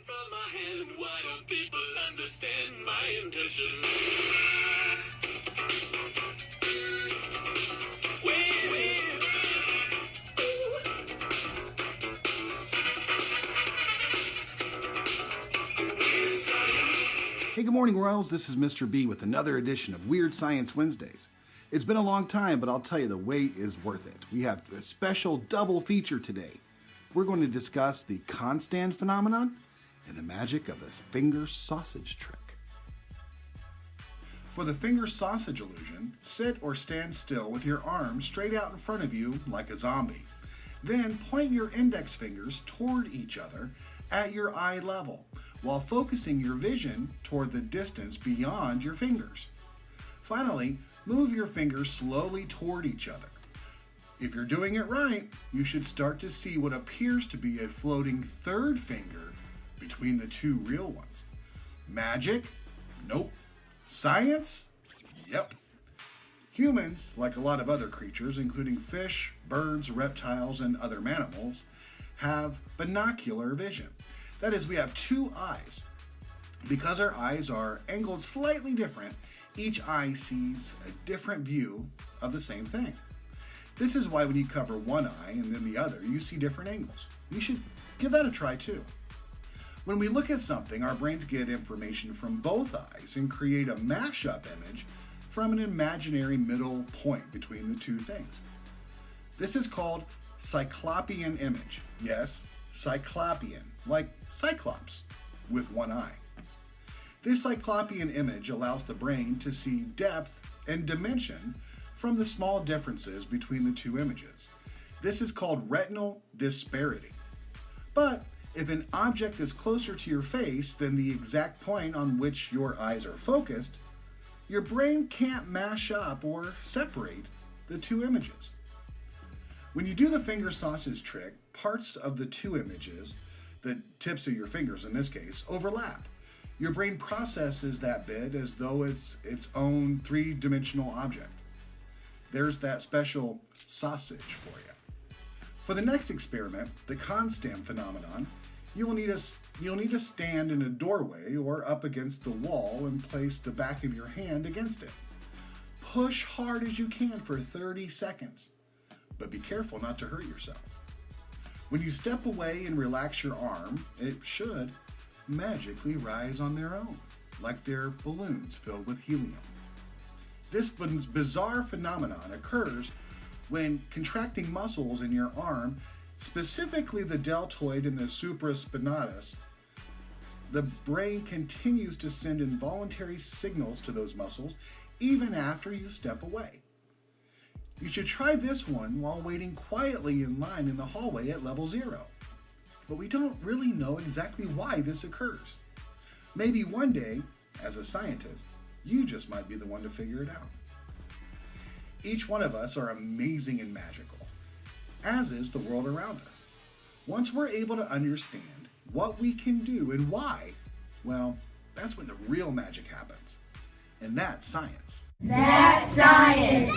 from my hand. Why don't people understand my intention? Hey, good morning, Royals. This is Mr. B with another edition of Weird Science Wednesdays. It's been a long time, but I'll tell you, the wait is worth it. We have a special double feature today. We're going to discuss the Constand phenomenon and the magic of the finger sausage trick. For the finger sausage illusion, sit or stand still with your arms straight out in front of you like a zombie. Then point your index fingers toward each other at your eye level, while focusing your vision toward the distance beyond your fingers. Finally, move your fingers slowly toward each other. If you're doing it right, you should start to see what appears to be a floating third finger between the two real ones. Magic? Nope. Science? Yep. Humans, like a lot of other creatures, including fish, birds, reptiles, and other mammals, have binocular vision. That is, we have two eyes. Because our eyes are angled slightly different, each eye sees a different view of the same thing. This is why when you cover one eye and then the other, you see different angles. You should give that a try too. When we look at something, our brains get information from both eyes and create a mashup image from an imaginary middle point between the two things. This is called cyclopean image. Yes, cyclopean, like Cyclops, with one eye. This cyclopean image allows the brain to see depth and dimension from the small differences between the two images. This is called retinal disparity. But if an object is closer to your face than the exact point on which your eyes are focused, your brain can't mash up or separate the two images. When you do the finger sausage trick, parts of the two images, the tips of your fingers in this case, overlap. Your brain processes that bit as though it's its own three-dimensional object. There's that special sausage for you. For the next experiment, the Constand phenomenon, you'll need to stand in a doorway or up against the wall and place the back of your hand against it. Push hard as you can for 30 seconds, but be careful not to hurt yourself. When you step away and relax your arm, it should magically rise on their own, like they're balloons filled with helium. This bizarre phenomenon occurs when contracting muscles in your arm, specifically the deltoid and the supraspinatus, the brain continues to send involuntary signals to those muscles even after you step away. You should try this one while waiting quietly in line in the hallway at level 0. But we don't really know exactly why this occurs. Maybe one day, as a scientist, you just might be the one to figure it out. Each one of us are amazing and magical, as is the world around us. Once we're able to understand what we can do and why, well, that's when the real magic happens. And that's science. That's science.